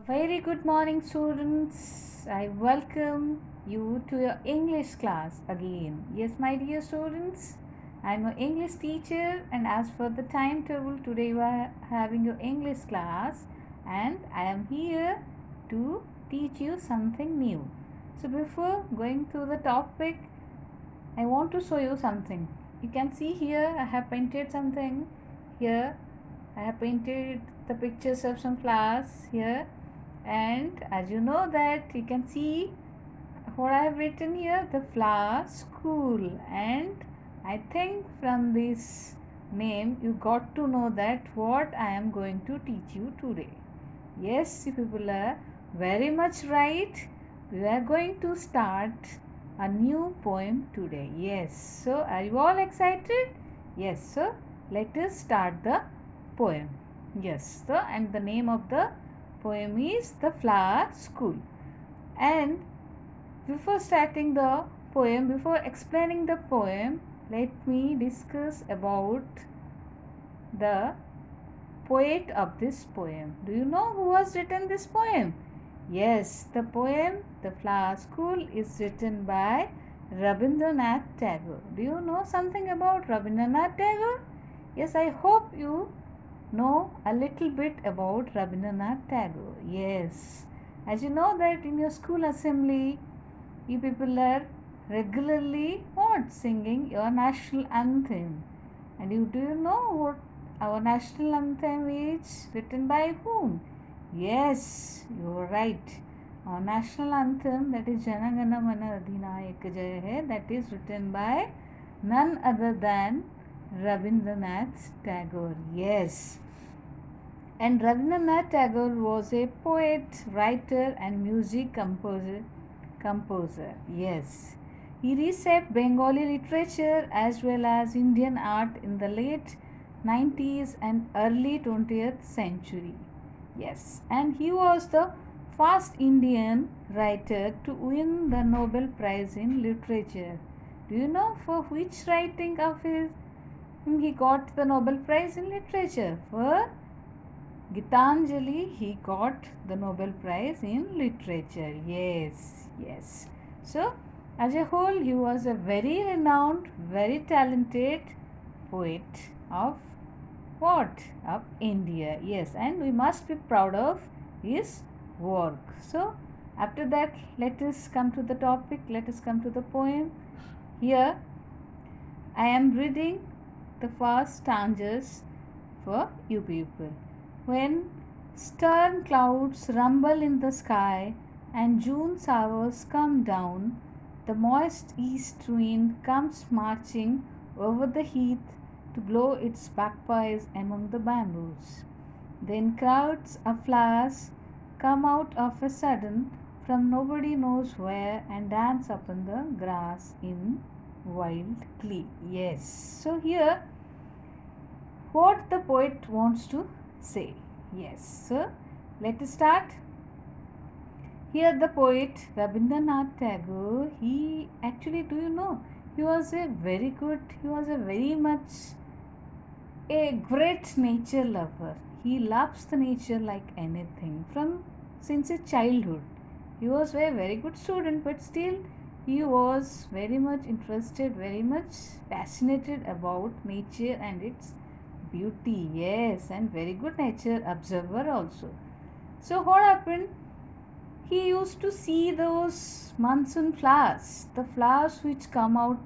Very good morning, students. I welcome you to your English class again. Yes, my dear students, I'm your English teacher, and as for the timetable, today we are having your English class, and I am here to teach you something new. So, before going to the topic, I want to show you something. You can see here I have painted something here. I have painted the pictures of some flowers here, and as you know that you can see what I have written here, the flower school. And I think from this name you got to know that what I am going to teach you today. Yes, you people are very much right. We are going to start a new poem today. Yes, so are you all excited? Yes, so let us start the poem. Yes, so and the name of the poem is The Flower School. And before starting the poem, before explaining the poem, let me discuss about the poet of this poem. Do you know who has written this poem? Yes, the poem The Flower School is written by Rabindranath Tagore. Do you know something about Rabindranath Tagore? Yes, I hope you know a little bit about Rabindranath Tagore. Yes, as you know that in your school assembly, you people are regularly what singing your national anthem. And do you know what our national anthem is written by whom? Yes, you are right. Our national anthem, that is Jana Gana Mana Adhinayak Jaya Hai, that is written by none other than Rabindranath Tagore. Yes. And Rabindranath Tagore was a poet, writer, and music composer. Yes. He reshaped Bengali literature as well as Indian art in the late 90s and early 20th century. Yes. And he was the first Indian writer to win the Nobel Prize in Literature. Do you know for which writing of his he got the Nobel Prize in Literature? For Gitanjali, he got the Nobel Prize in Literature. Yes, yes. So, as a whole, he was a very renowned, very talented poet of what? Of India. Yes, and we must be proud of his work. So, after that, let us come to the topic, let us come to the poem. Here, I am reading the first stanzas for you people. When stern clouds rumble in the sky and June showers come down, the moist east wind comes marching over the heath to blow its bagpipes among the bamboos. Then crowds of flowers come out of a sudden from nobody knows where and dance upon the grass in wild glee. Yes. So here what the poet wants to say. Yes, so let us start. Here the poet Rabindranath Tagore, he actually, do you know, he was a very much a great nature lover. He loves the nature like anything from since his childhood. He was a very good student, but still he was very much interested, very much fascinated about nature and its beauty. Yes, and very good nature observer also. So what happened? He used to see those monsoon flowers, the flowers which come out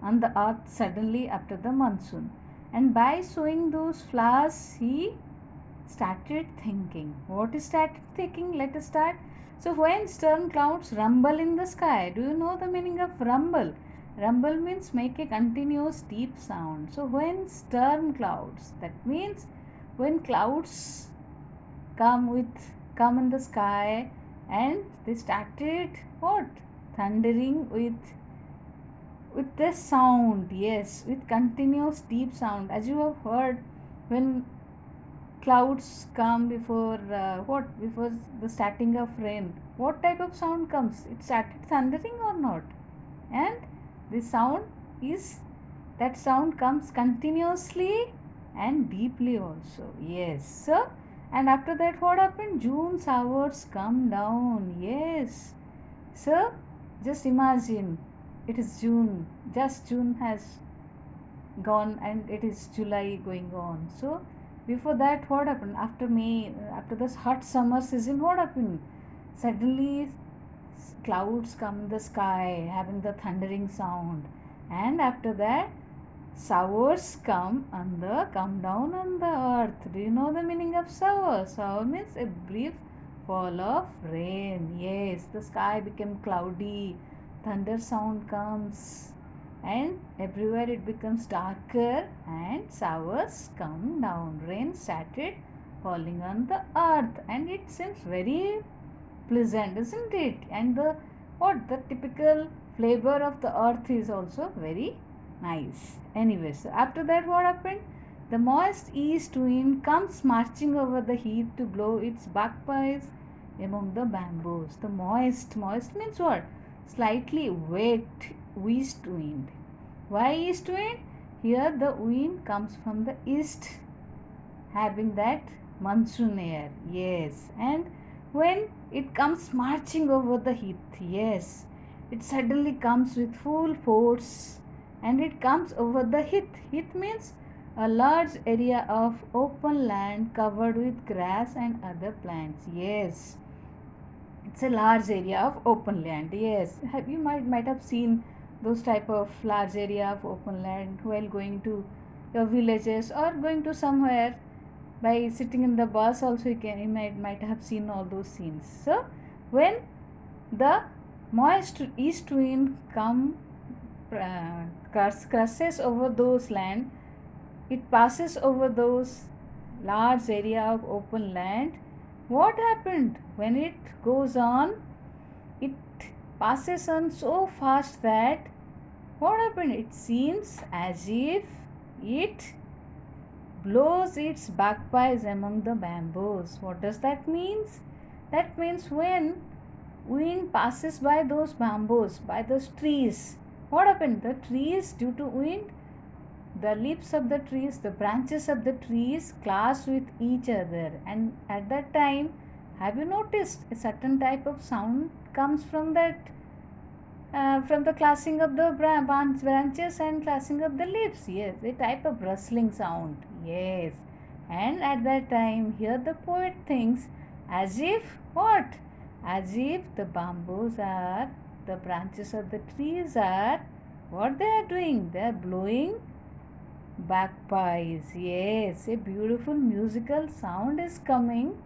on the earth suddenly after the monsoon. And by seeing those flowers, he started thinking. What is started thinking? Let us start. So when storm clouds rumble in the sky, do you know the meaning of rumble? Rumble means make a continuous deep sound. So when storm clouds, that means when clouds come in the sky and they started what? Thundering with the sound, yes, with continuous deep sound. As you have heard, when clouds come before before the starting of rain, what type of sound comes? It started thundering or not? And the sound is that sound comes continuously and deeply also. Yes, so And after that, what happened? June showers come down. Yes. So, just imagine, it is June. Just June has gone and it is July going on. So, before that, what happened? After May, after this hot summer season, what happened? Suddenly, clouds come in the sky having the thundering sound. And after that, showers come down on the earth. Do you know the meaning of shower? Shower means a brief fall of rain. Yes, the sky became cloudy, thunder sound comes, and everywhere it becomes darker, and showers come down. Rain started falling on the earth, and it seems very pleasant, isn't it? And the typical flavor of the earth is also very nice. Anyway, so after that, what happened? The moist east wind comes marching over the heath to blow its bagpipes among the bamboos. The moist means what? Slightly wet east wind. Why east wind? Here the wind comes from the east, having that monsoon air. Yes, and when it comes marching over the heath, yes, it suddenly comes with full force, and it comes over the heath. Heath means a large area of open land covered with grass and other plants. Yes, it's a large area of open land. Yes, you might have seen those type of large area of open land while going to your villages or going to somewhere. By sitting in the bus also you might have seen all those scenes. So when the moist east wind crosses over those land, it passes over those large area of open land. What happened? When it goes on, it passes on so fast that what happened? It seems as if it blows its bagpipes among the bamboos. What does that mean? That means when wind passes by those bamboos, by those trees, what happened? The trees, due to wind, the leaves of the trees, the branches of the trees clash with each other, and at that time, have you noticed a certain type of sound comes from that, from the clashing of the branches and clashing of the leaves? Yes, a type of rustling sound. Yes, and at that time, here the poet thinks as if what? As if the bamboos are, the branches of the trees are, what they are doing? They are blowing bagpipes. Yes, a beautiful musical sound is coming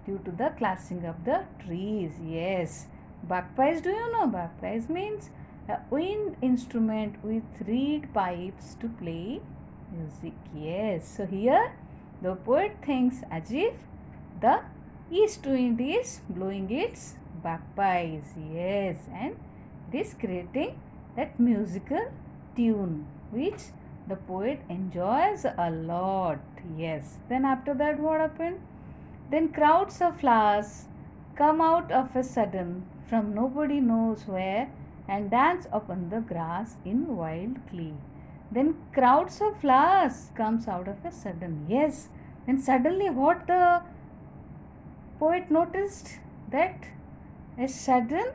due to the clashing of the trees. Yes, bagpipes, do you know? Bagpipes means a wind instrument with reed pipes to play music. Yes, so here the poet thinks as if the east wind is blowing its bagpipes. Yes, and it is creating that musical tune which the poet enjoys a lot. Yes, then after that, what happened? Then crowds of flowers come out of a sudden from nobody knows where and dance upon the grass in wild glee. Then crowds of flowers comes out of a sudden. Yes, then suddenly what the poet noticed? That a sudden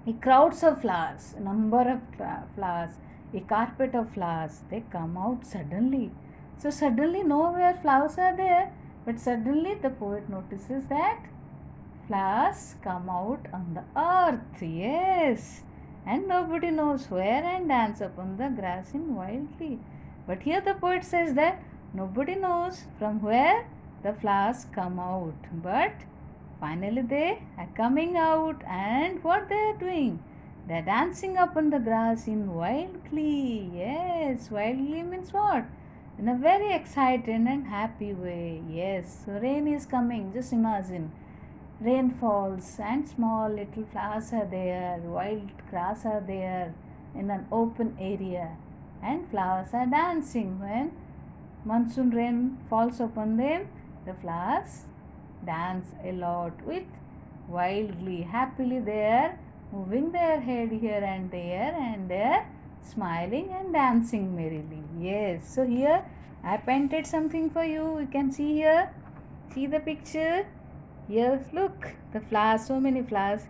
a crowds of flowers, a number of flowers, a carpet of flowers, they come out suddenly. So suddenly nowhere flowers are there, but suddenly the poet notices that flowers come out on the earth. Yes, and nobody knows where and dance upon the grass in wildly. But here the poet says that nobody knows from where the flowers come out, but finally they are coming out, and what they are doing? They are dancing upon the grass in wild glee. Yes, wild glee means what? In a very excited and happy way. Yes, so rain is coming. Just imagine. Rain falls and small little flowers are there, wild grass are there in an open area, and flowers are dancing. When monsoon rain falls upon them, the flowers dance a lot with wildly, happily they are moving their head here and there, and they are smiling and dancing merrily. Yes, so here I painted something for you. You can see here. See the picture? Here, look, the flowers, so many flowers,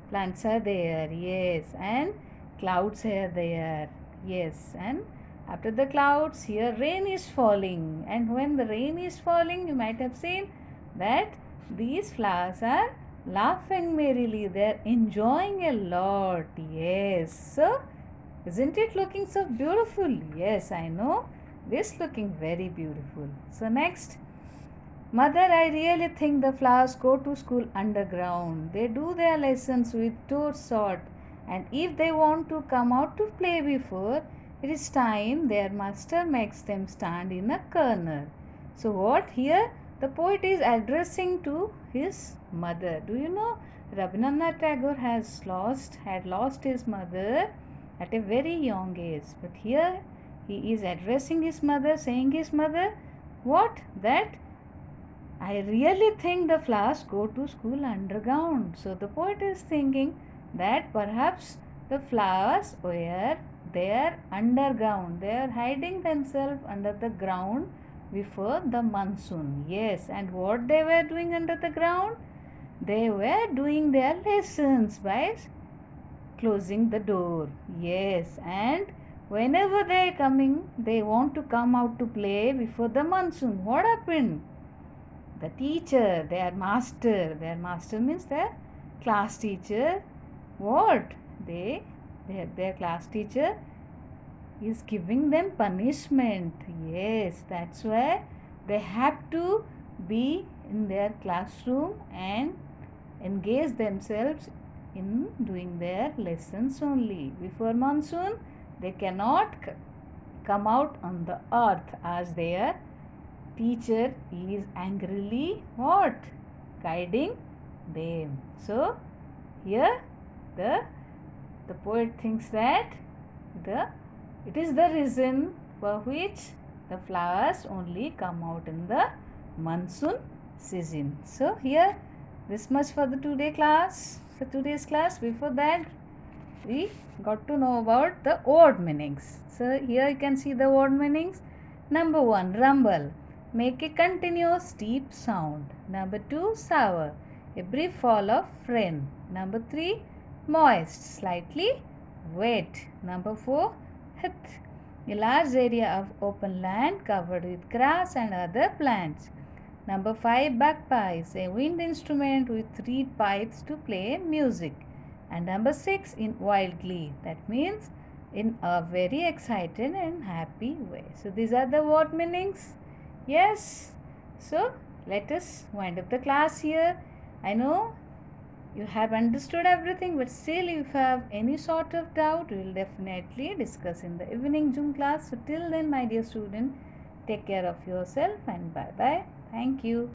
plants are there, yes, and clouds are there, yes, and after the clouds, here rain is falling, and when the rain is falling, you might have seen that these flowers are laughing merrily, they are enjoying a lot, yes. So, isn't it looking so beautiful? Yes, I know, this looking very beautiful. So, next. Mother, I really think the flowers go to school underground. They do their lessons with toes sort, and if they want to come out to play before it is time, their master makes them stand in a corner. So, what here? The poet is addressing to his mother. Do you know Rabindranath Tagore had lost his mother at a very young age, but here he is addressing his mother, saying his mother, what? That I really think the flowers go to school underground. So the poet is thinking that perhaps the flowers were there underground. They are hiding themselves under the ground before the monsoon. Yes, and what they were doing under the ground? They were doing their lessons by closing the door. Yes, and whenever they are coming, they want to come out to play before the monsoon. What happened? The teacher, their master means their class teacher. What? Their class teacher is giving them punishment. Yes, that's why they have to be in their classroom and engage themselves in doing their lessons only. Before monsoon, they cannot come out on the earth as their teacher is angrily what? Guiding them. So here the poet thinks that the it is the reason for which the flowers only come out in the monsoon season. So here this much for the today's class. Before that we got to know about the word meanings. So here you can see the word meanings. Number 1, rumble, make a continuous deep sound. Number 2, sour, a brief fall of rain. Number 3, moist, slightly wet. Number 4, heath, a large area of open land covered with grass and other plants. Number 5, bagpipes, a wind instrument with reed pipes to play music. And number 6, in wild glee, that means in a very excited and happy way. So these are the word meanings. Yes. So let us wind up the class here. I know you have understood everything, but still if you have any sort of doubt, we will definitely discuss in the evening Zoom class. So till then, my dear student, take care of yourself and bye bye. Thank you.